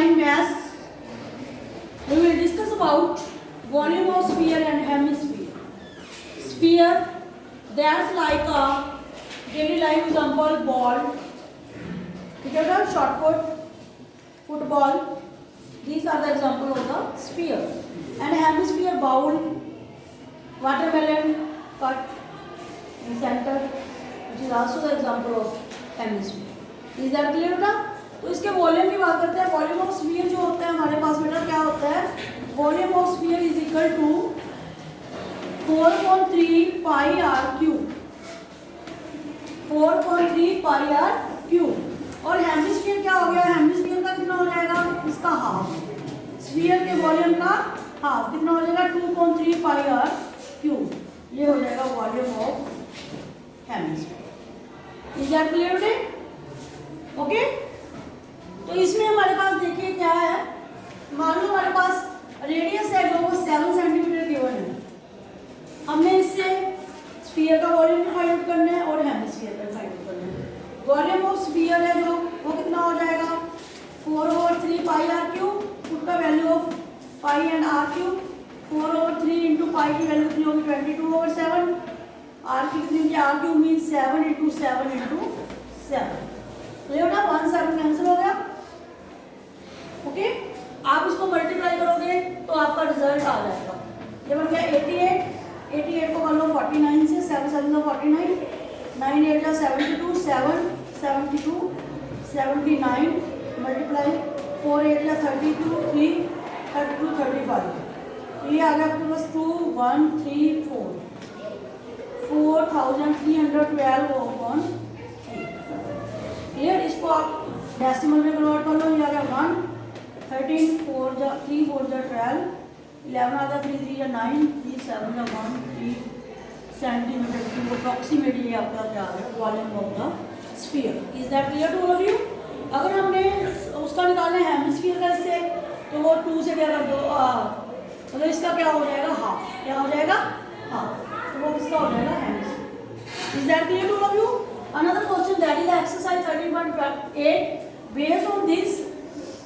in mass, we will discuss about volume of sphere and hemisphere. Sphere, that's like a daily life example ball, cricket, shot put, football. These are the example of the sphere. And hemisphere, bowl, watermelon cut in center, which is also the example of hemisphere. Is that clear बेटा? तो इसके volume की बात करते हैं. Volume of sphere जो होता है हमारे पास बेटा क्या होता है? Volume of sphere is equal to 4.3 pi r cube. 4.3 pi r cube. और हेमिस्फीयर क्या हो गया? हेमिस्फीयर का कितना हो जाएगा? इसका हाफ. स्फीयर के वॉल्यूम का हाफ कितना हो जाएगा? 2.3 पाई आर क्यूब. ये हो जाएगा volume of hemisphere. Is that clear बेटे? ओके. तो इसमें हमारे पास देखिए क्या है. मान लो हमारे पास रेडियस है जो 7 सेंटीमीटर गिवन है. हमने इससे स्फीयर का वॉल्यूम भी फाइंड आउट करना है और हेमिस्फीयर का फाइंड आउट करना है. वॉल्यूम ऑफ स्फीयर है जो वो कितना हो जाएगा? 4/3 pi r cube. Put the value of pi and r cube. 4/3 into pi की वैल्यू कितनी होगी? 22/7. आर की कितनी होगी? R cube mean 7 into 7 into 7. तो ये बेटा 1 7 कैंसिल हो गया. ओके. आप इसको मल्टीप्लाई करोगे तो आपका रिजल्ट आ जाएगा. ये बन गया 88. 88 को कर लो 49 से. 7 7 49. 9 8 जा 72. 7 72. 79 मल्टीप्लाई 4 8 जा 32. 3 32 35. तो ये आ गया आपके पास 2134. 4312 क्लियर. इसको आप डेसिमल में कन्वर्ट कर लो. ये आ गया 1. 13 4 जा 3 4 जा 12. 11 आ गया 3 3 जा 9. 3 7 जा 1 3 सेंटीमीटर क्यूब. अप्रॉक्सीमेटली आपका क्या आ गया? Volume of the sphere. Is that clear to all of you? अगर हमने उसका निकालना है हेमिस्फीयर का इससे, तो वो 2 से क्या कर दो, मतलब इसका क्या हो जाएगा? हाफ. क्या हो जाएगा? हाफ. तो वो किसका हो जाएगा? Hemisphere. Is that clear to all of you? Another question, that is exercise 13.8. Based on this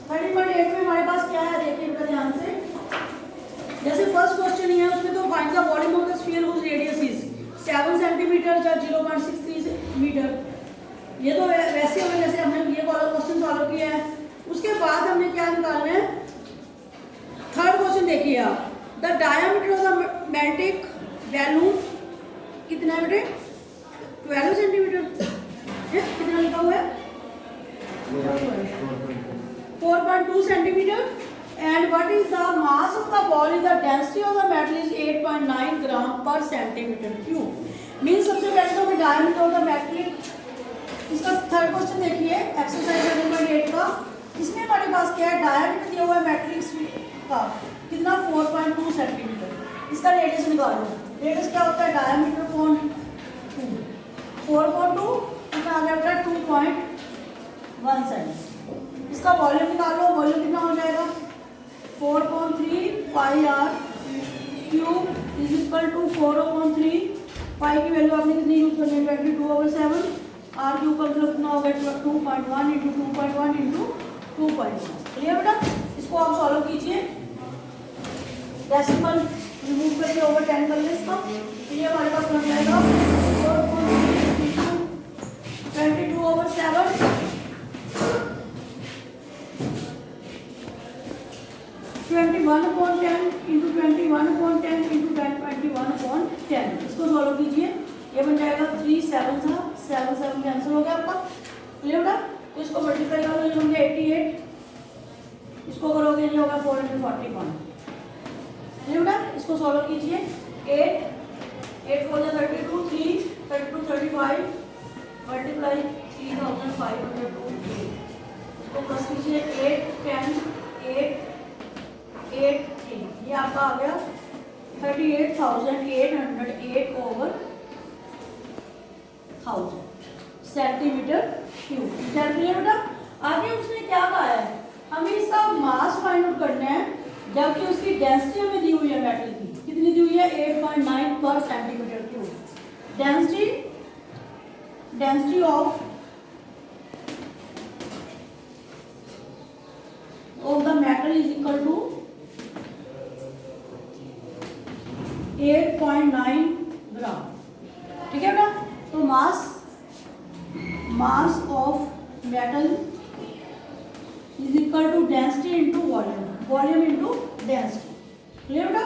13.8 में हमारे पास क्या है देखिए इनका ध्यान से. जैसे फर्स्ट क्वेश्चन ही है उसमें तो find the volume of the sphere whose radius is 7 centimetre या 0.63 मीटर. ये तो वैसे हमें जैसे हमने ये वाला क्वेश्चन सॉल्व किया है. उसके बाद हमने क्या निकालना है? थर्ड क्वेश्चन देखिए आप. The diameter of the magnetic balloon कितना है बेटे? 12 सेंटीमीटर. कितना लिखा हुआ है? 4.2 centimetre. And what is the mass of the ball? Is the density of the metal is 8.9 ग्राम पर सेंटीमीटर क्यूब. मीन सबसे पहले तो हमें डायमीटर ऑफ द मेटल. इसका थर्ड क्वेश्चन देखिए एक्सरसाइज 13.8 का. इसमें हमारे पास क्या है? डायमीटर दिया हुआ है मेटल का कितना? 4.2 सेंटीमीटर. इसका रेडियस निकालो. रेडियस क्या होता है? Diameter upon 2. 4.2 कितना आ गया? 2.1 सेंटीमीटर. इसका वॉल्यूम निकालो. वॉल्यूम कितना हो जाएगा? 4.3 pi r cube is equal to 4/3. Pi की वैल्यू आपने कितनी यूज करनी है? 22/7. आर क्यूब का मतलब कितना हो गया? 2.1 इंटू 2.1 इंटू 2.1. क्लियर बेटा? इसको आप सॉल्व कीजिए. डेसिमल रिमूव करके ओवर 10 कर ले इसका. तो ये हमारे पास बन जाएगा 22/7 21/10 इंटू 21/10 इंटू 21/10. इसको सॉल्व कीजिए. ये बन जाएगा 3 7 7 7 कैंसिल हो गया आपका. क्लियर बेटा? तो इसको मल्टीप्लाई करो. ये होंगे 88. इसको करोगे ये होगा 441. क्लियर बेटा? इसको सॉल्व कीजिए. 8 4 जा 32. 3 32 35 मल्टीप्लाई 3502. इसको प्लस कीजिए. 8 10 8 8 3. ये आपका आ गया 38,808/1000 सेंटीमीटर क्यूब. क्लियर बेटा? आगे उसने क्या कहा है? हमें इसका मास फाइंड आउट करना है जबकि उसकी डेंसिटी हमें दी हुई है मेटल की. कितनी दी हुई है? 8.9 पर centimetre cube. Density of metal is equal to 8.9 gram. ठीक है बेटा, तो mass of metal is equal to density into volume, volume into density. Clear बेटा,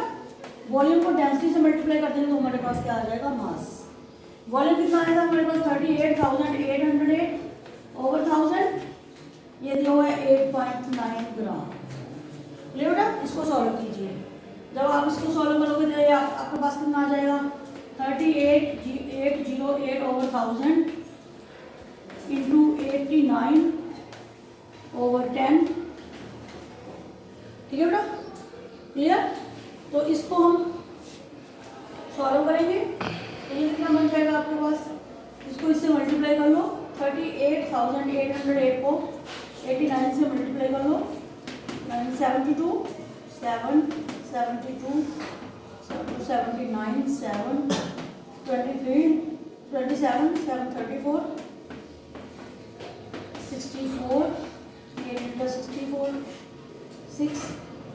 वॉल्यूम को डेंसिटी से मल्टीप्लाई कर देंगे तो हमारे पास क्या आ जाएगा, मास। वॉल्यूम कितना आएगा हमारे पास 38,808 ओवर 1000, ये दिया हुआ है 8.9 ग्राम। क्लियर बेटा, इसको सॉल्व कीजिए। जब आप इसको सॉल्व करोगे तो ये आपके पास कितना आ जाएगा, 38,808 ओवर 1000 इंटू 89 ओवर 10। ठीक है बेटा, क्लियर। तो इसको हम सॉल्व करेंगे तो ये कितना बन जाएगा आपके पास, इसको इससे मल्टीप्लाई कर लो। 38,808 को 89 से मल्टीप्लाई कर लो। 72 7 72 79 7 23 27 7 34 64 8 into 64 6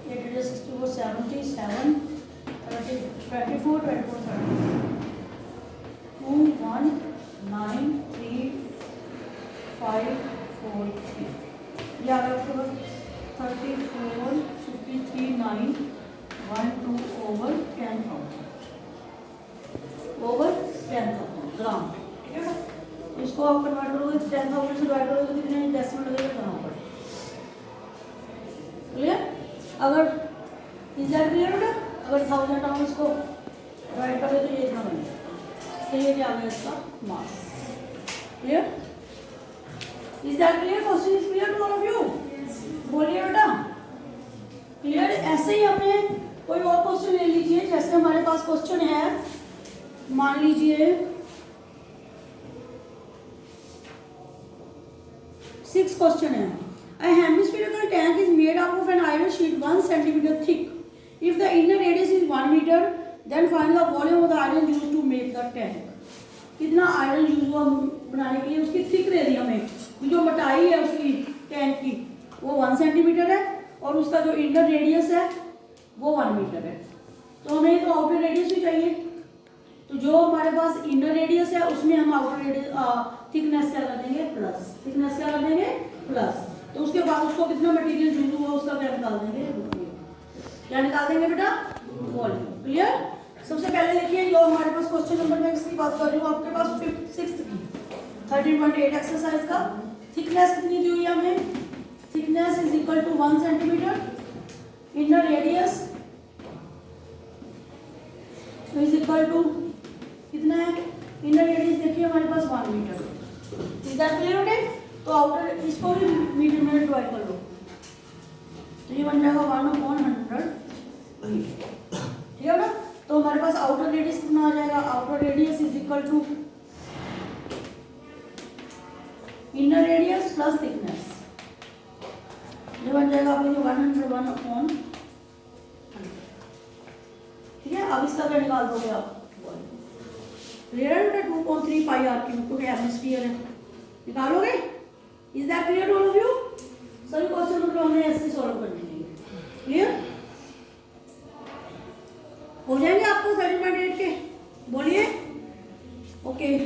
8 into 64 77 30 24 24 30 2 1 9 3 5 4 3 ये आ गया आपके पास 34 53 9 1 2 ओवर 10,000 ग्राम। ठीक है ना, इसको आप कन्वर्ट करोगे 10,000 से डिवाइड करोगे तो कितने डेसिमल लगेगा कहाँ पर। क्लियर, अगर इज दैट क्लियर बेटा, अगर 1000 हम इसको डिवाइड करें तो ये इतना बनेगा। तो ये क्या आ गया इसका mass. Clear, is that clear, question is clear to all of you, बोलिए बेटा। क्लियर, ऐसे ही हमने कोई और क्वेश्चन ले लीजिए। जैसे हमारे पास क्वेश्चन है, मान लीजिए 6 क्वेश्चन है। A hemispherical tank is made up of an iron sheet 1 centimeter thick. If the inner radius is 1 meter, then find the volume of the iron used to make the tank. कितना iron use हुआ बनाने के लिए, उसकी thick दे दी हमें, जो मोटाई है उसकी टैंक की वो 1 सेंटीमीटर है और उसका जो इनर रेडियस है वो 1 मीटर है। तो हमें तो आउटर रेडियस भी चाहिए, तो जो हमारे पास इनर रेडियस है उसमें हम आउटर रेडियस थिकनेस क्या कर देंगे, प्लस। थिकनेस क्या कर देंगे, प्लस। तो उसके बाद उसको कितना मटेरियल यूज हुआ उसका क्या निकाल देंगे, क्या निकाल देंगे बेटा, वॉल्यूम। क्लियर, सबसे पहले देखिए जो हमारे पास क्वेश्चन नंबर में इसकी बात कर रही हूँ आपके पास 6th की 13.8 एक्सरसाइज का। थिकनेस कितनी दी हुई है हमें, thickness is equal to 1 centimetre, inner radius is equal to कितना है, इनर रेडियस देखिए हमारे पास 1 मीटर। इज दैट क्लियर बेटे, तो आउटर इसको भी मीटर में डिवाइड कर लो तो ये बन जाएगा 1/100। ठीक है ना, तो हमारे पास आउटर रेडियस कितना आ जाएगा, outer radius is equal to inner radius plus thickness, ये बन जाएगा आपको 101/100। ठीक है, अब इसका क्या निकाल दोगे आप, क्लियर है बेटा, 2.3 पाई आर क्यूब क्योंकि एटमॉस्फेयर है, निकालोगे। Is that clear to all of you, सभी क्वेश्चन मतलब हमने ऐसे सॉल्व करने हैं। क्लियर हो जाएंगे आपको 13.8 के, बोलिए ओके।